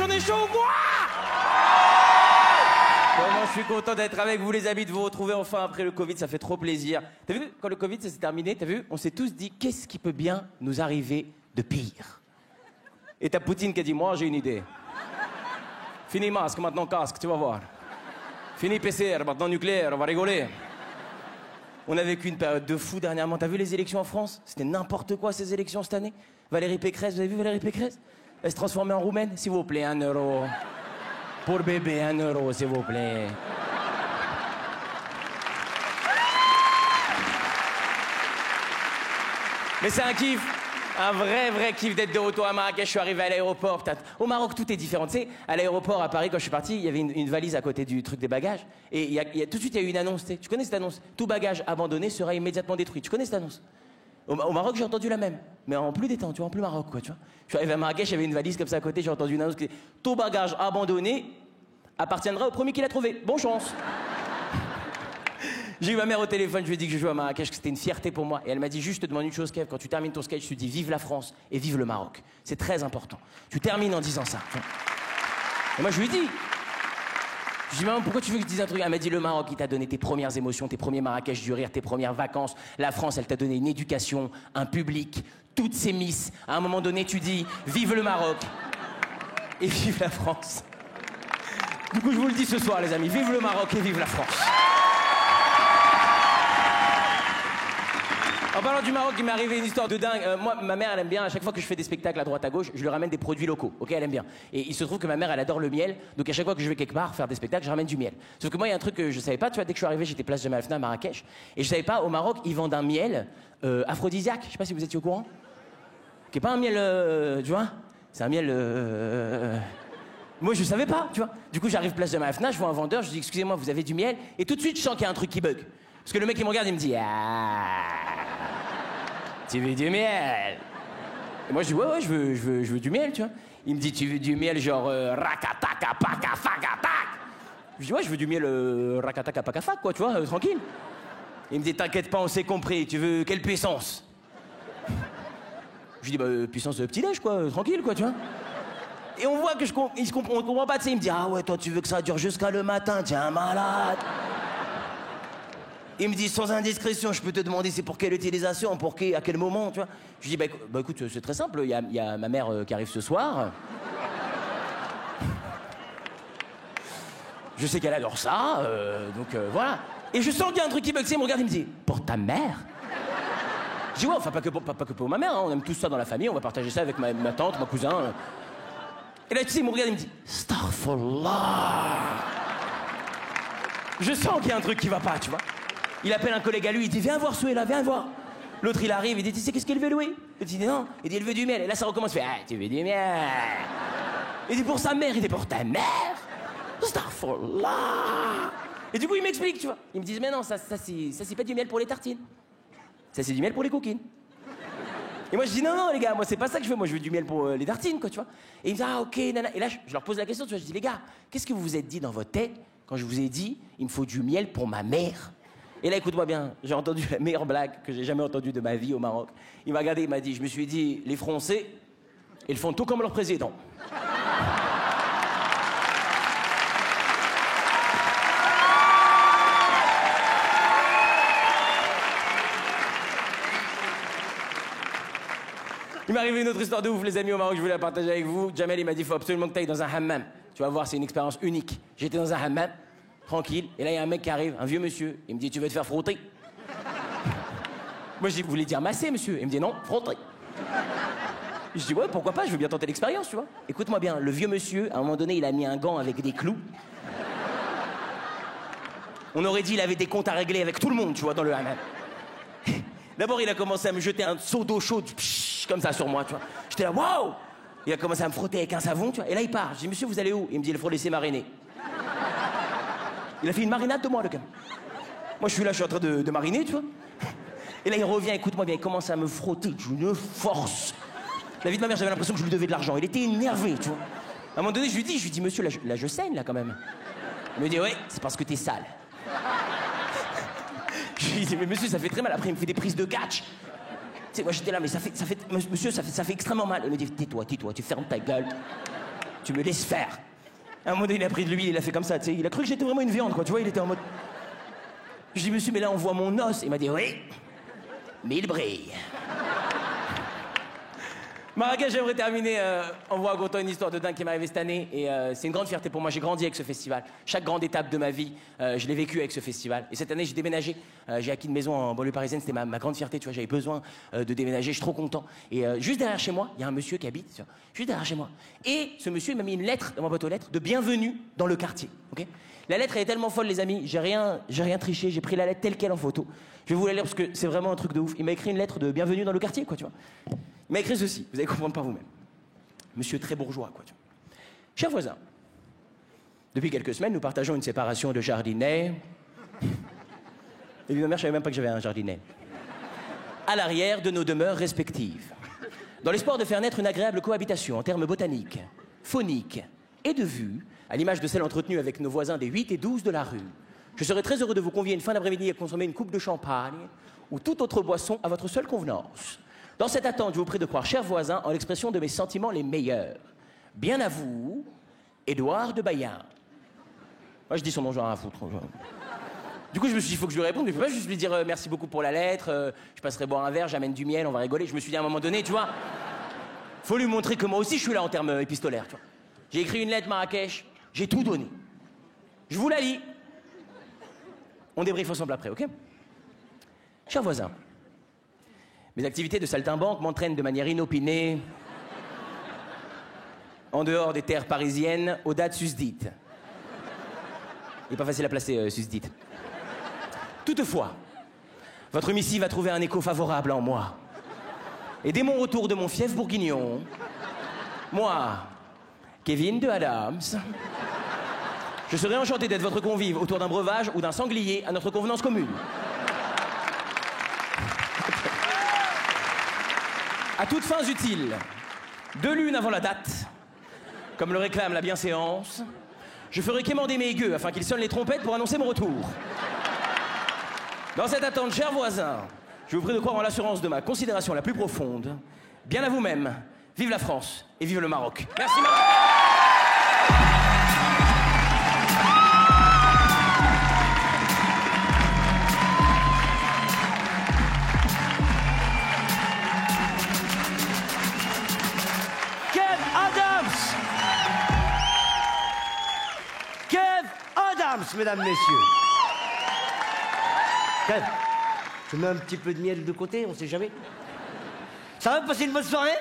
on est chaud ou quoi? Vraiment, je suis content d'être avec vous, les amis, de vous retrouver enfin après le Covid, ça fait trop plaisir. T'as vu, quand le Covid ça s'est terminé, t'as vu, on s'est tous dit, qu'est-ce qui peut bien nous arriver de pire? Et t'as Poutine qui a dit, moi j'ai une idée. Fini masque, maintenant casque, tu vas voir. Fini PCR, maintenant nucléaire, on va rigoler. On a vécu une période de fou dernièrement. T'as vu les élections en France? C'était n'importe quoi ces élections cette année. Valérie Pécresse, vous avez vu Valérie Pécresse? Elle se transformait en roumaine. S'il vous plaît, 1 euro. Pour bébé, 1 euro, s'il vous plaît. Mais c'est un kiff. Un vrai kiff d'être de retour à Marrakech. Je suis arrivé à l'aéroport. Au Maroc, tout est différent. Tu sais, à l'aéroport, à Paris, quand je suis parti, il y avait une valise à côté du truc des bagages. Et tout de suite, il y a eu une annonce. Tu connais cette annonce? Tout bagage abandonné sera immédiatement détruit. Tu connais cette annonce? Au Maroc, j'ai entendu la même. Mais en plus détente, tu vois, en plus Maroc, quoi, tu vois. Je suis arrivé à Marrakech, il y avait une valise comme ça à côté. J'ai entendu une annonce qui disait tout bagage abandonné appartiendra au premier qui l'a trouvé. Bonne chance. J'ai eu ma mère au téléphone, je lui ai dit que je jouais à Marrakech, que c'était une fierté pour moi. Et elle m'a dit juste, je te demande une chose, Kev, quand tu termines ton sketch, tu dis vive la France et vive le Maroc. C'est très important. Tu termines en disant ça. Et moi, je lui ai dit. Je lui ai dit, maman, pourquoi tu veux que je dise un truc? Elle m'a dit, le Maroc, il t'a donné tes premières émotions, tes premiers Marrakech du rire, tes premières vacances. La France, elle t'a donné une éducation, un public, toutes ces misses. À un moment donné, tu dis, vive le Maroc et vive la France. Du coup, je vous le dis ce soir, les amis, vive le Maroc et vive la France. En parlant du Maroc, il m'est arrivé une histoire de dingue. Moi, ma mère, elle aime bien, à chaque fois que je fais des spectacles à droite à gauche, je lui ramène des produits locaux. Ok, elle aime bien. Et il se trouve que ma mère, elle adore le miel. Donc à chaque fois que je vais quelque part faire des spectacles, je ramène du miel. Sauf que moi, il y a un truc que je savais pas. Tu vois, dès que je suis arrivé, j'étais place Jemal Fna à Marrakech. Et je savais pas, au Maroc, ils vendent un miel aphrodisiaque. Je sais pas si vous étiez au courant. Qui est pas un miel, tu vois. C'est un miel. Moi, je savais pas, tu vois. Du coup, j'arrive place Jemal Fna, je vois un vendeur, je dis excusez-moi, vous avez du miel. Et tout de suite, je sens qu'il y a un truc qui bug. Parce que le mec, il me regarde, il me dit tu veux du miel? Et moi je dis ouais je veux du miel, tu vois. Il me dit tu veux du miel genre rakataka paka fagatak? Je dis ouais je veux du miel rakataka paka fak quoi, tu vois, tranquille. Il me dit t'inquiète pas, on s'est compris, tu veux quelle puissance? Je dis bah puissance de petit-déj quoi, tranquille quoi, tu vois. Et on voit que on comprend pas, tu sais, il me dit ah ouais toi tu veux que ça dure jusqu'à le matin, t'es un malade. Il me dit, sans indiscrétion, je peux te demander c'est pour quelle utilisation, à quel moment, tu vois. Je lui dis, bah écoute, c'est très simple, il y a ma mère qui arrive ce soir. Je sais qu'elle adore ça, donc voilà. Et je sens qu'il y a un truc qui bug, il me regarde, il me dit, pour ta mère? Je dis, ouais, enfin pas que pour ma mère, hein, on aime tous ça dans la famille, on va partager ça avec ma tante, mon cousin. Et là, tu sais, il me regarde, il me dit, Astaghfirullah. Je sens qu'il y a un truc qui va pas, tu vois. Il appelle un collègue à lui, il dit viens voir Souela, viens voir. L'autre il arrive, il dit tu sais qu'est-ce qu'elle veut louer? Il dit non, il dit elle veut du miel. Et là ça recommence, il fait ah tu veux du miel? Il dit pour sa mère, il dit pour ta mère? Astaghfirullah. Et du coup il m'explique, tu vois. Ils me disent mais non, ça c'est pas du miel pour les tartines. Ça c'est du miel pour les coquines. Et moi je dis non les gars, moi c'est pas ça que je veux, moi je veux du miel pour les tartines quoi, tu vois. Et ils me disent ah ok nana. Et là je leur pose la question, tu vois, je dis les gars, qu'est-ce que vous vous êtes dit dans votre tête quand je vous ai dit il me faut du miel pour ma mère? Et là, écoute-moi bien, j'ai entendu la meilleure blague que j'ai jamais entendue de ma vie au Maroc. Il m'a regardé, il m'a dit, je me suis dit, les Français, ils font tout comme leur président. Il m'est arrivé une autre histoire de ouf, les amis, au Maroc, je voulais la partager avec vous. Jamel, il m'a dit, il faut absolument que tu ailles dans un hammam. Tu vas voir, c'est une expérience unique. J'étais dans un hammam. Tranquille, et là il y a un mec qui arrive, un vieux monsieur, il me dit tu veux te faire frotter? Moi je dis vous voulez dire masser monsieur? Il me dit non, frotter. Je dis ouais pourquoi pas, je veux bien tenter l'expérience tu vois. Écoute-moi bien, le vieux monsieur, à un moment donné il a mis un gant avec des clous. On aurait dit il avait des comptes à régler avec tout le monde tu vois dans le hammam. D'abord il a commencé à me jeter un seau d'eau chaude comme ça sur moi tu vois. J'étais là waouh. Il a commencé à me frotter avec un savon tu vois, et là il part. Je dis monsieur vous allez où? Il me dit il faut laisser mariner. Il a fait une marinade de moi, le gars. Moi, je suis là, je suis en train de mariner, tu vois. Et là, il revient, écoute-moi bien, il commence à me frotter d'une force. La vie de ma mère, j'avais l'impression que je lui devais de l'argent. Il était énervé, tu vois. À un moment donné, je lui dis, monsieur, là, je saigne, là, quand même. Il me dit, ouais, c'est parce que t'es sale. Je lui dis, mais monsieur, ça fait très mal. Après, il me fait des prises de catch. Tu sais, moi, j'étais là, mais monsieur, ça fait extrêmement mal. Il me dit, tais-toi, tu fermes ta gueule. tu me laisses faire. À un moment donné, il a pris de l'huile, il a fait comme ça, tu sais. Il a cru que j'étais vraiment une viande, quoi. Tu vois, il était en mode... Je dis, monsieur, mais là, on voit mon os. Il m'a dit, oui, mais il brille. Marrakech, j'aimerais terminer en vous racontant une histoire de dingue qui m'est arrivée cette année. Et c'est une grande fierté pour moi. J'ai grandi avec ce festival. Chaque grande étape de ma vie, je l'ai vécu avec ce festival. Et cette année, j'ai déménagé. J'ai acquis une maison en banlieue parisienne. C'était ma grande fierté. Tu vois, j'avais besoin de déménager. Je suis trop content. Et juste derrière chez moi, il y a un monsieur qui habite. Tu vois, juste derrière chez moi. Et ce monsieur, il m'a mis une lettre dans ma boîte aux lettres de bienvenue dans le quartier. Ok ? La lettre, elle est tellement folle, les amis. J'ai rien triché. J'ai pris la lettre telle quelle en photo. Je vais vous la lire parce que c'est vraiment un truc de ouf. Il m'a écrit une lettre de bienvenue dans le quartier, quoi, tu vois. Il m'a écrit ceci, vous allez comprendre par vous-même. Monsieur très bourgeois, quoi. Cher voisin, depuis quelques semaines, nous partageons une séparation de jardinet. Et ma mère, je savais même pas que j'avais un jardinet. À l'arrière de nos demeures respectives. Dans l'espoir de faire naître une agréable cohabitation en termes botaniques, phoniques et de vue, à l'image de celle entretenue avec nos voisins des 8 et 12 de la rue, je serais très heureux de vous convier une fin d'après-midi à consommer une coupe de champagne ou toute autre boisson à votre seule convenance. Dans cette attente, je vous prie de croire, chers voisins, en l'expression de mes sentiments les meilleurs. Bien à vous, Édouard de Bayen. Moi, je dis son nom, genre à foutre. Du coup, je me suis dit, il faut que je lui réponde. Je ne peux pas juste lui dire merci beaucoup pour la lettre, je passerai boire un verre, j'amène du miel, on va rigoler. Je me suis dit à un moment donné, tu vois, faut lui montrer que moi aussi, je suis là en termes épistolaires, tu vois. J'ai écrit une lettre Marrakech, j'ai tout donné. Je vous la lis. On débriefe ensemble après, ok ? Chers voisins, mes activités de saltimbanque m'entraînent de manière inopinée en dehors des terres parisiennes aux dates susdites. Il n'est pas facile à placer, susdite. Toutefois, votre missive a trouvé un écho favorable en moi. Et dès mon retour de mon fief bourguignon, moi, Kevin de Adams, je serais enchanté d'être votre convive autour d'un breuvage ou d'un sanglier à notre convenance commune. À toutes fins utiles, 2 lunes avant la date, comme le réclame la bienséance, je ferai quémander mes gueux afin qu'ils sonnent les trompettes pour annoncer mon retour. Dans cette attente, chers voisins, je vous prie de croire en l'assurance de ma considération la plus profonde. Bien à vous-même, vive la France et vive le Maroc. Merci Maroc. Mesdames, messieurs. Kev, je mets un petit peu de miel de côté, on sait jamais. Ça va, passer une bonne soirée ?